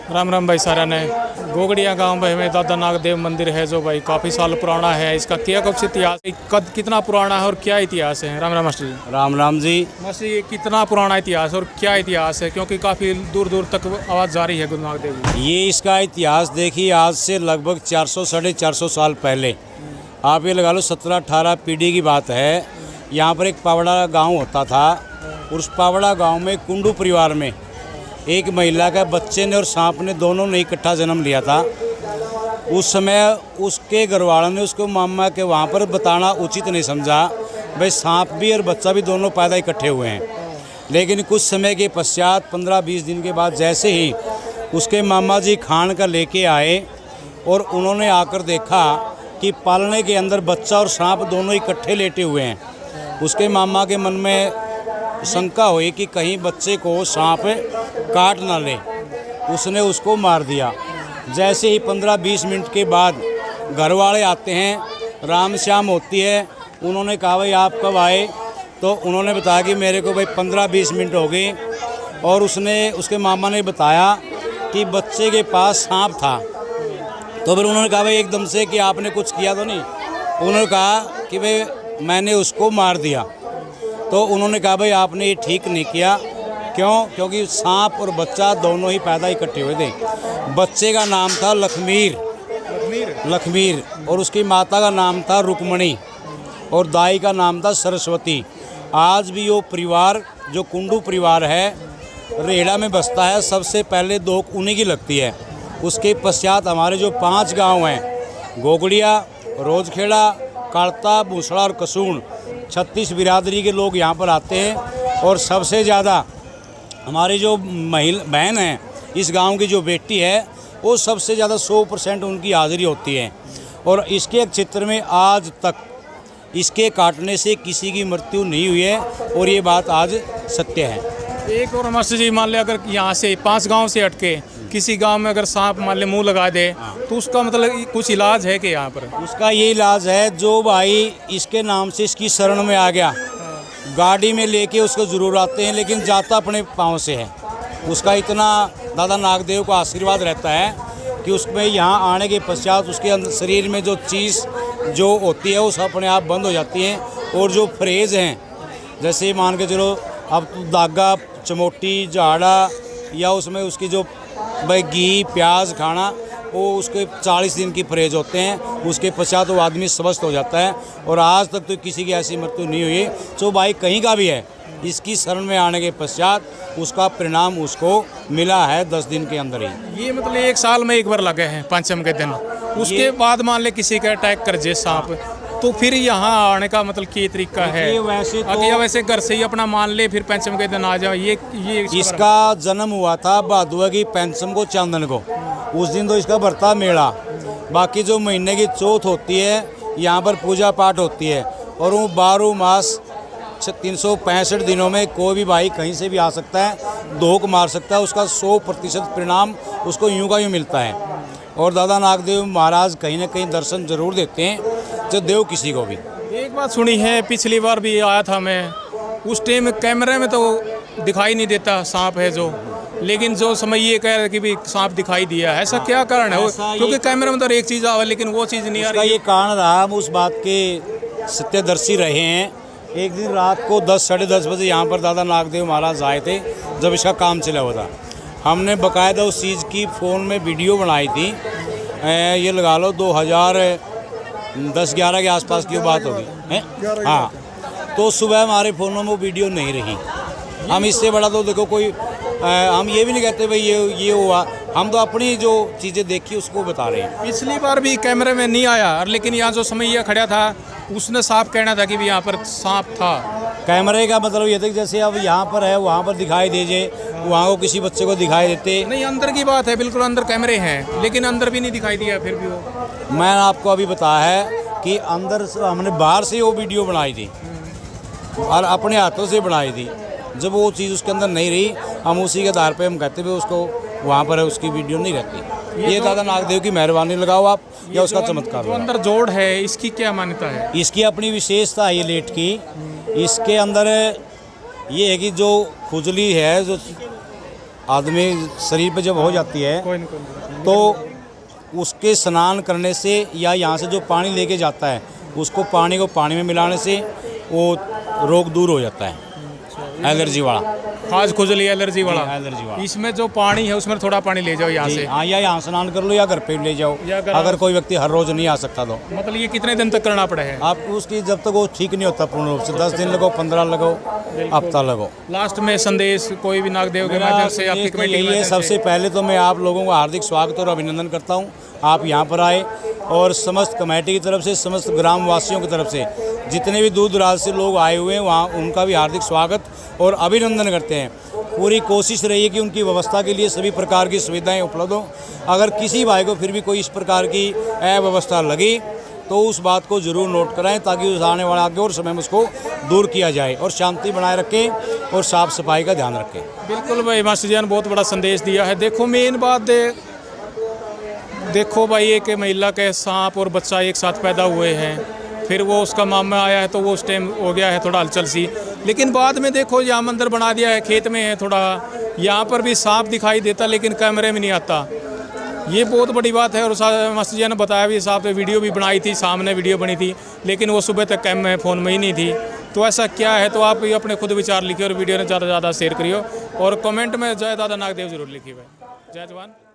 राम राम भाई सारा ने। गोगड़िया गांव में दादा नागदेव मंदिर है जो भाई काफ़ी साल पुराना है। इसका क्या कुछ इतिहास, कद कितना पुराना है और क्या इतिहास है? राम राम मास्टर जी। राम राम जी। मास्टर जी, कितना पुराना इतिहास और क्या इतिहास है? क्योंकि काफ़ी दूर दूर तक आवाज़ जारी है गुरु नागदेव जी। ये इसका इतिहास देखिए, आज से लगभग 400 साढ़े 400 साल पहले, आप ये लगा लो 17-18 पीढ़ी की बात है। यहाँ पर एक पावड़ा गांव होता था। उस पावड़ा गांव में कुंडू परिवार में एक महिला का बच्चे ने और सांप ने दोनों ने इकट्ठा जन्म लिया था। उस समय उसके घरवालों ने उसको मामा के वहाँ पर बताना उचित नहीं समझा, भाई सांप भी और बच्चा भी दोनों पैदा इकट्ठे हुए हैं। लेकिन कुछ समय के पश्चात 15-20 दिन के बाद जैसे ही उसके मामा जी खान का लेके आए और उन्होंने आकर देखा कि पालने के अंदर बच्चा और सांप दोनों इकट्ठे लेटे हुए हैं। उसके मामा के मन में शंका हुई कि कहीं बच्चे को सांप काट ना ले। उसने उसको मार दिया। जैसे ही 15-20 मिनट के बाद घर वाले आते हैं, राम श्याम होती है। उन्होंने कहा भाई आप कब आए? तो उन्होंने बताया कि मेरे को भाई 15-20 मिनट हो गए। और उसके मामा ने बताया कि बच्चे के पास सांप था। तो फिर उन्होंने कहा भाई एकदम से कि आपने कुछ किया तो नहीं? उन्होंने कहा कि भाई मैंने उसको मार दिया। तो उन्होंने कहा भाई आपने ये ठीक नहीं किया। क्यों? क्योंकि सांप और बच्चा दोनों ही पैदा इकट्ठे हुए थे। बच्चे का नाम था लखमीर और उसकी माता का नाम था रुक्मणी और दाई का नाम था सरस्वती। आज भी वो परिवार जो कुंडू परिवार है रेड़ा में बसता है। सबसे पहले दोक उन्हीं की लगती है। उसके पश्चात हमारे जो 5 गांव हैं, गोगड़िया, रोजखेड़ा, काड़ता, भूसड़ा और कसून, 36 बिरादरी के लोग यहाँ पर आते हैं। और सबसे ज़्यादा हमारी जो बहन है, इस गांव की जो बेटी है, वो सबसे ज़्यादा 100% उनकी हाज़िरी होती है। और इसके क्षेत्र में आज तक इसके काटने से किसी की मृत्यु नहीं हुई है और ये बात आज सत्य है। एक और मास्टर जी, मान ले अगर यहाँ से 5 गांव से हटके किसी गांव में अगर सांप मान ले मुँह लगा दे तो उसका मतलब कुछ इलाज है कि यहाँ पर? उसका ये इलाज है, जो भाई इसके नाम से इसकी शरण में आ गया, गाड़ी में लेके उसको ज़रूर आते हैं, लेकिन जाता अपने पाँव से है। उसका इतना दादा नागदेव का आशीर्वाद रहता है कि उसमें यहाँ आने के पश्चात उसके अंदर शरीर में जो चीज़ जो होती है वो सब अपने आप बंद हो जाती हैं। और जो फ्रेज हैं, जैसे मान के चलो अब दागा, चमोटी, झाड़ा या उसमें उसकी जो भाई घी प्याज खाना, वो उसके 40 दिन की परहेज होते हैं। उसके पश्चात वो आदमी स्वस्थ हो जाता है। और आज तक तो किसी की ऐसी मृत्यु नहीं हुई। तो भाई कहीं का भी है, इसकी शरण में आने के पश्चात उसका परिणाम उसको मिला है 10 दिन के अंदर ही। ये मतलब 1 साल में एक बार लगे हैं पंचम के दिन। उसके बाद मान ले किसी का अटैक कर जाए सांप, तो फिर यहाँ आने का मतलब क्या तरीका है? वैसे घर से ही अपना मान ले फिर पंचम के दिन आ जाओ। ये इसका जन्म हुआ था भादुआ की पंचम को, चांदन को। उस दिन तो इसका बरता मेला। बाकी जो महीने की चौथ होती है, यहाँ पर पूजा पाठ होती है। और वो 12 मास 365 दिनों में कोई भी भाई कहीं से भी आ सकता है, धोख मार सकता है। उसका 100% परिणाम उसको यूं का यूं मिलता है। और दादा नागदेव महाराज कहीं ना कहीं दर्शन जरूर देते हैं, जो देव किसी को भी। एक बात सुनी है, पिछली बार भी आया था मैं, उस टाइम कैमरे में तो दिखाई नहीं देता सांप है जो, लेकिन जो समय ये कह रहे कि भी सांप दिखाई दिया है, ऐसा क्या कारण है? क्योंकि कैमरे में तो एक चीज़ आवा लेकिन वो चीज़ नहीं आ रही। ये कारण रहा, हम उस बात के सत्यदर्शी रहे हैं। एक दिन रात को 10 साढ़े 10 बजे यहाँ पर दादा नागदेव महाराज आए थे, जब इसका काम चला हुआ था। हमने बाकायदा उस चीज़ की फ़ोन में वीडियो बनाई थी। ये लगा लो 2010-11 के आसपास की बात होगी है। हाँ, तो सुबह हमारे फ़ोनों में वो वीडियो नहीं रही। हम इससे बड़ा तो देखो कोई हम ये भी नहीं कहते भाई ये हुआ। हम तो अपनी जो चीज़ें देखी उसको बता रहे हैं। पिछली बार भी कैमरे में नहीं आया, लेकिन यहाँ जो समय यह खड़ा था उसने साफ कहना था कि भी यहाँ पर सांप था। कैमरे का मतलब ये था कि जैसे अब यहाँ पर है, वहाँ पर दिखाई दीजिए, वहाँ को किसी बच्चे को दिखाई देते नहीं। अंदर की बात है, बिल्कुल अंदर कैमरे हैं, लेकिन अंदर भी नहीं दिखाई दिया फिर भी वो। मैंने आपको अभी बताया है कि अंदर हमने बाहर से वो वीडियो बनाई थी और अपने हाथों से बनाई थी। जब वो चीज़ उसके अंदर नहीं रही, हम उसी के आधार पे हम कहते हुए उसको वहाँ पर है, उसकी वीडियो नहीं रहती। ये दादा नागदेव की मेहरबानी लगाओ आप, या उसका चमत्कार। जो अंदर जोड़ है, इसकी क्या मान्यता है? इसकी अपनी विशेषता है ये लेट की। इसके अंदर ये है कि जो खुजली है, जो आदमी शरीर पे जब हो जाती है कोई नहीं तो उसके स्नान करने से या यहाँ से जो पानी लेके जाता है उसको पानी को पानी में मिलाने से वो रोग दूर हो जाता है, एलर्जी वाला, खाज खुजली एलर्जी वाला। एलर्जी वाला। इसमें जो पानी है उसमें थोड़ा पानी ले जाओ यहाँ से। हाँ, या यहाँ स्नान कर लो या घर पे ले जाओ, या अगर अगर कोई व्यक्ति हर रोज नहीं आ सकता तो। मतलब ये कितने दिन तक करना पड़ेगा? आप उसकी जब तक वो ठीक नहीं होता पूर्ण रूप से 10 दिन लगो, 15 लगो, हफ्ता लगो। लास्ट में संदेश कोई भी नागदेव के माध्यम से आपकी कमेटी के यही है, माध्यम से? सबसे पहले तो मैं आप लोगों का हार्दिक स्वागत और अभिनंदन करता हूँ। आप यहाँ पर आए और समस्त कमेटी की तरफ से, समस्त ग्राम वासियों की तरफ से जितने भी दूर दराज से लोग आए हुए हैं वहाँ उनका भी हार्दिक स्वागत और अभिनंदन करते हैं। पूरी कोशिश रही है कि उनकी व्यवस्था के लिए सभी प्रकार की सुविधाएं उपलब्ध हों। अगर किसी भाई को फिर भी कोई इस प्रकार की अव्यवस्था लगी तो उस बात को ज़रूर नोट कराएं ताकि उस आने वाले आगे और समय में उसको दूर किया जाए और शांति बनाए रखें और साफ़ सफाई का ध्यान रखें। बिल्कुल भाई, मास्टर जी ने बहुत बड़ा संदेश दिया है। देखो मेन बात देखो भाई, एक महिला के सांप और बच्चा एक साथ पैदा हुए हैं, फिर वो उसका मामा आया है तो वो उस टाइम हो गया है थोड़ा हलचल सी, लेकिन बाद में देखो यहाँ मंदिर बना दिया है, खेत में है थोड़ा, यहाँ पर भी सांप दिखाई देता लेकिन कैमरे में नहीं आता। ये बहुत बड़ी बात है। और मास्टर जी ने बताया भी, साहब ने वीडियो भी बनाई थी, सामने वीडियो बनी थी, लेकिन वो सुबह तक कैम में फ़ोन में ही नहीं थी। तो ऐसा क्या है? तो आप अपने खुद विचार लिखिए और वीडियो ने ज़्यादा से ज़्यादा शेयर करिए और कमेंट में जय दादा नागदेव जरूर लिखिए भाई। जय जवान।